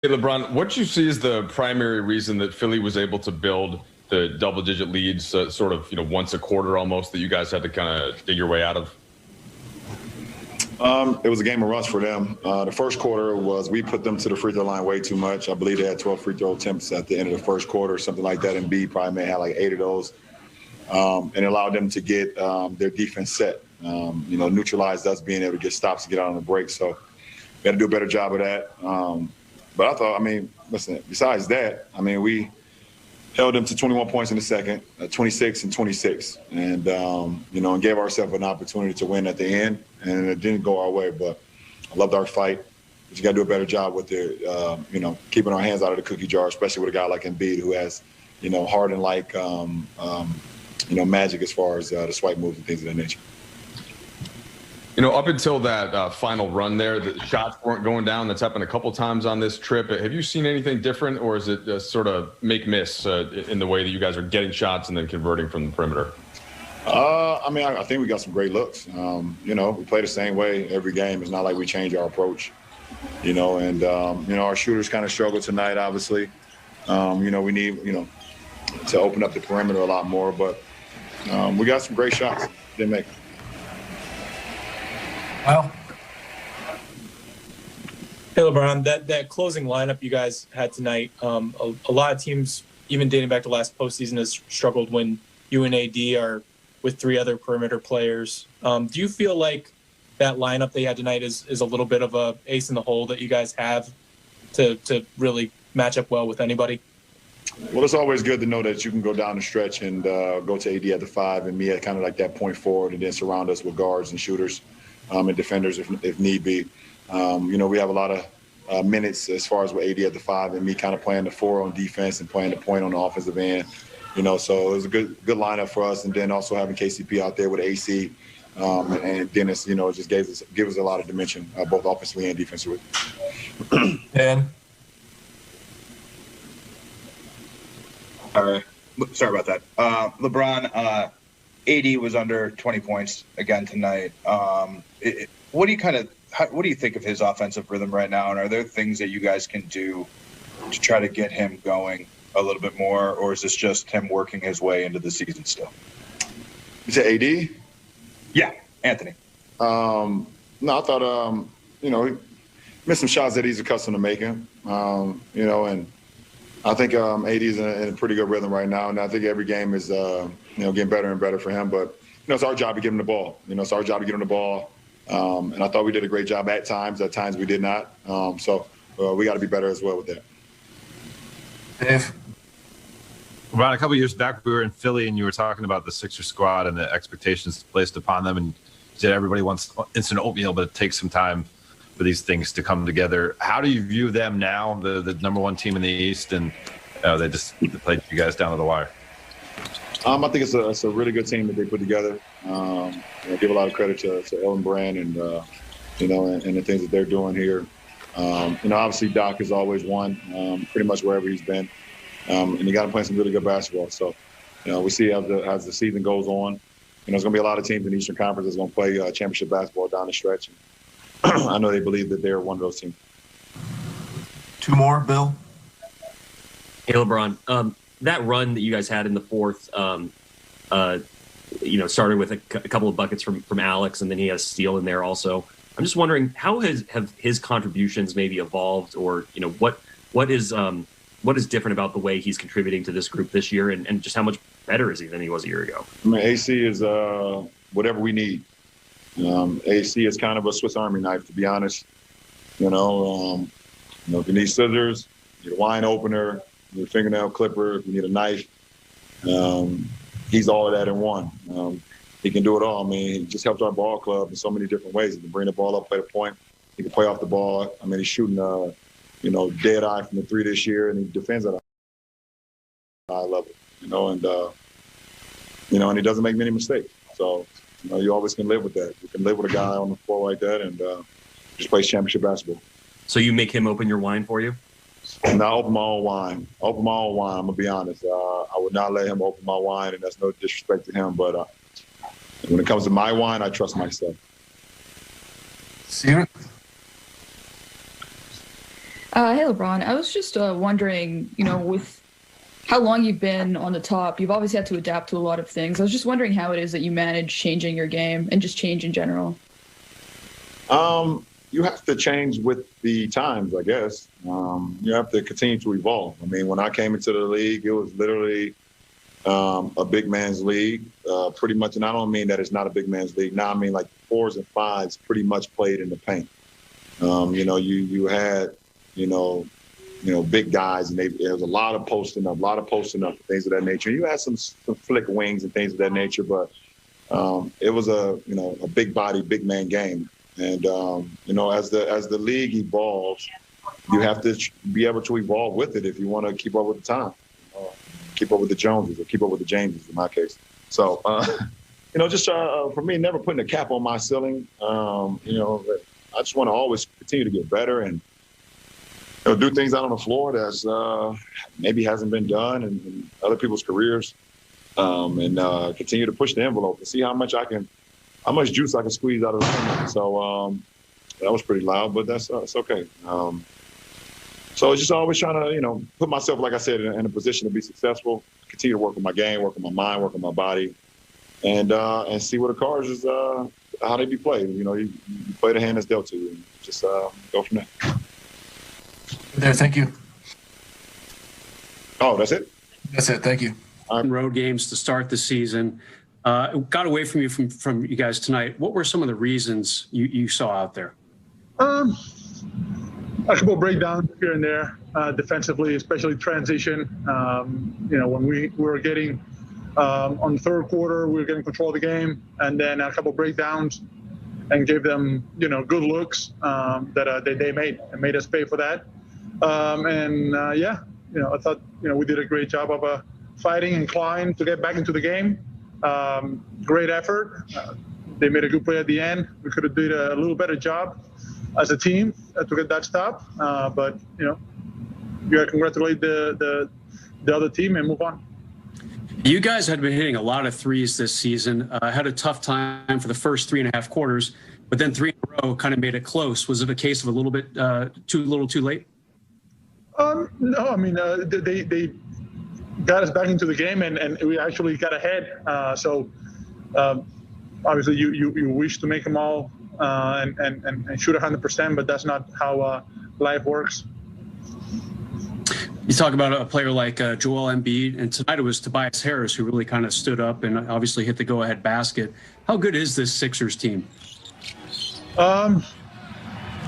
Hey, LeBron, what you see is the primary reason that Philly was able to build the double-digit leads, sort of, once a quarter almost, that you guys had to kind of dig your way out of? It was a game of rust for them. The first quarter was we put them to the free throw line way too much. I believe they had 12 free throw attempts at the end of the first quarter, something like that. And B probably may have like 8 of those, and it allowed them to get their defense set. Neutralized us being able to get stops to get out on the break. So we had to do a better job of that. But I thought, listen, besides that, we held them to 21 points in the second, 26 and 26, and and gave ourselves an opportunity to win at the end, and it didn't go our way. But I loved our fight. But you got to do a better job with keeping our hands out of the cookie jar, especially with a guy like Embiid who has, Harden like, magic as far as the swipe moves and things of that nature. Up until that final run there, the shots weren't going down. That's happened a couple times on this trip. Have you seen anything different, or is it sort of make-miss in the way that you guys are getting shots and then converting from the perimeter? I think we got some great looks. We play the same way every game. It's not like we change our approach, and our shooters kind of struggle tonight, obviously. We need, to open up the perimeter a lot more, but we got some great shots. Didn't make. Wow. Hey, LeBron, that closing lineup you guys had tonight, a lot of teams, even dating back to last postseason, has struggled when you and AD are with 3 other perimeter players. Do you feel like that lineup they had tonight is a little bit of a ace in the hole that you guys have to really match up well with anybody? Well, it's always good to know that you can go down the stretch and go to AD at the 5 and me at kind of like that point forward, and then surround us with guards and shooters. And defenders if need be. We have a lot of minutes as far as with AD at the 5 and me kind of playing the 4 on defense and playing the point on the offensive end. So it was a good lineup for us. And then also having KCP out there with AC and Dennis, it just gives us a lot of dimension, both offensively and defensively. Dan? All right. Sorry about that. LeBron, AD was under 20 points again tonight. What do you think of his offensive rhythm right now? And are there things that you guys can do to try to get him going a little bit more, or is this just him working his way into the season still? You said AD? Yeah, Anthony. No, I thought he missed some shots that he's accustomed to making. And I think AD is in a pretty good rhythm right now, and I think every game is getting better and better for him. But it's our job to give him the ball. It's our job to get him the ball. And I thought we did a great job at times. At times we did not. So we got to be better as well with that. Dave? Ron, a couple of years back, we were in Philly, and you were talking about the Sixers squad and the expectations placed upon them. And you said everybody wants instant oatmeal, but it takes some time for these things to come together. How do you view them now, the number 1 team in the East, and they just played you guys down to the wire? I think it's a really good team that they put together. I give a lot of credit to Ellen Brand and the things that they're doing here. Obviously Doc is always one, pretty much wherever he's been, and he got him playing some really good basketball. So, we see as the season goes on, there's going to be a lot of teams in the Eastern Conference that's going to play championship basketball down the stretch. I know they believe that they're one of those teams. 2 more, Bill? Hey, LeBron. That run that you guys had in the fourth, started with a couple of buckets from Alex, and then he has steal in there also. I'm just wondering, how have his contributions maybe evolved, or what is different about the way he's contributing to this group this year, and just how much better is he than he was a year ago? AC is whatever we need. AC is kind of a Swiss Army knife, to be honest. If you need scissors, you need a wine opener, you need a fingernail clipper, if you need a knife, he's all of that in one. He can do it all. He just helps our ball club in so many different ways. He can bring the ball up, play the point. He can play off the ball. He's shooting, dead eye from the 3 this year, and he defends at a high level, and he doesn't make many mistakes. So, you always can live with that. You can live with a guy on the floor like that and just plays championship basketball. So you make him open your wine for you? And I open my own wine. I'm going to be honest. I would not let him open my wine, and that's no disrespect to him. But when it comes to my wine, I trust myself. Steven? Hey, LeBron. I was just wondering, with how long you've been on the top, you've obviously had to adapt to a lot of things. I was just wondering how it is that you manage changing your game and just change in general. You have to change with the times, I guess. You have to continue to evolve. I mean, when I came into the league, it was literally a big man's league, pretty much. And I don't mean that it's not a big man's league. Now I mean like 4s and 5s pretty much played in the paint. You had, big guys, and there was a lot of posting up, things of that nature. You had some flick wings and things of that nature, but it was a big body, big man game. And as the league evolves, you have to be able to evolve with it if you want to keep up with the time, keep up with the Joneses, or keep up with the Jameses in my case. So, for me, never putting a cap on my ceiling. I just want to always continue to get better and do things out on the floor that's maybe hasn't been done in other people's careers, and continue to push the envelope and see how much juice I can squeeze out of the thing. So that was pretty loud, but that's okay. So just always trying to put myself, like I said, in a position to be successful. Continue to work on my game, work on my mind, work on my body, and see what the cards is how they be played. You play the hand that's dealt to you, and just go from there. Thank you. Oh, that's it? That's it. Thank you. Road games to start the season. Got away from you from you guys tonight. What were some of the reasons you saw out there? A couple of breakdowns here and there, defensively, especially transition. When we were getting on the third quarter, we were getting control of the game, and then a couple of breakdowns, and gave them good looks that they made us pay for that. I thought we did a great job of fighting and clawing to get back into the game. Great effort. They made a good play at the end. We could have did a little better job as a team to get that stop. But you got to congratulate the other team and move on. You guys had been hitting a lot of threes this season. Had a tough time for the first 3.5 quarters, but then 3 in a row kind of made it close. Was it a case of a little bit too late? No, I mean they got us back into the game, and we actually got ahead. Obviously, you wish to make them all and shoot 100%, but that's not how life works. You talk about a player like Joel Embiid, and tonight it was Tobias Harris who really kind of stood up and obviously hit the go-ahead basket. How good is this Sixers team?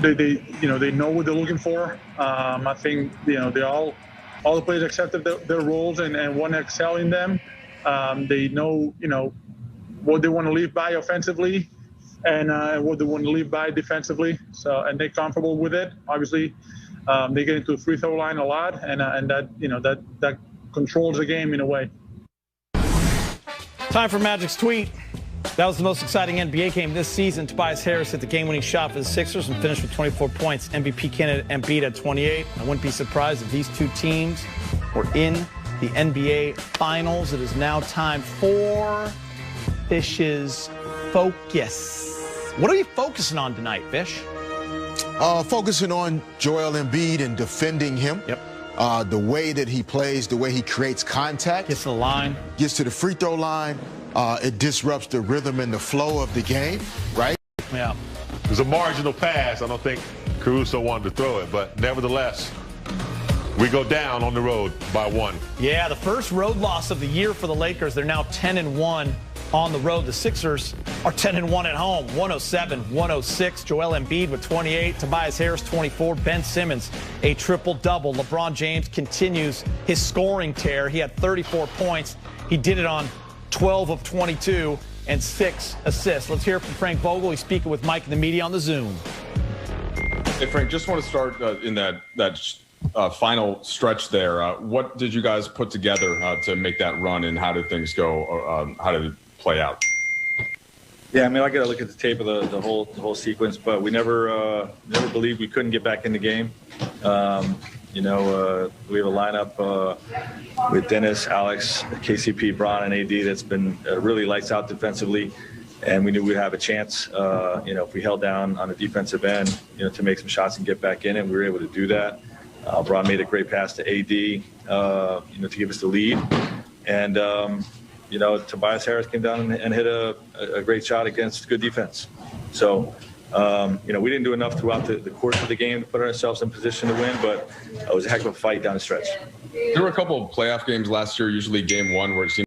They know what they're looking for. I think they all the players accepted their roles and want to excel in them. They know what they want to live by offensively and what they want to live by defensively. So, and they're comfortable with it. Obviously, they get into the free throw line a lot, and that controls the game in a way. Time for Magic's tweet. That was the most exciting NBA game this season. Tobias Harris hit the game-winning shot for the Sixers and finished with 24 points. MVP candidate Embiid at 28. I wouldn't be surprised if these two teams were in the NBA Finals. It is now time for Fish's Focus. What are you focusing on tonight, Fish? Focusing on Joel Embiid and defending him. Yep. The way that he plays, the way he creates contact. Gets to the line. Gets to the free throw line. It disrupts the rhythm and the flow of the game, right? Yeah. It was a marginal pass. I don't think Caruso wanted to throw it, but nevertheless, we go down on the road by 1. Yeah, the first road loss of the year for the Lakers. They're now 10-1 on the road. The Sixers are 10-1 at home, 107-106. Joel Embiid with 28, Tobias Harris 24, Ben Simmons a triple-double. LeBron James continues his scoring tear. He had 34 points. He did it on 12 of 22 and 6 assists. Let's hear from Frank Vogel. He's speaking with Mike and the media on the Zoom. Hey, Frank, just want to start in that final stretch there. What did you guys put together to make that run, and how did things go? How did it play out? Yeah, I mean, I got to look at the tape of the whole sequence, but we never believed we couldn't get back in the game. We have a lineup with Dennis, Alex, KCP, Bron, and AD that's been really lights out defensively, and we knew we'd have a chance, if we held down on the defensive end, to make some shots and get back in it. We were able to do that. LeBron made a great pass to AD, to give us the lead. And, Tobias Harris came down and hit a great shot against good defense. So, we didn't do enough throughout the course of the game to put ourselves in position to win, but it was a heck of a fight down the stretch. There were a couple of playoff games last year, usually game one, where it seemed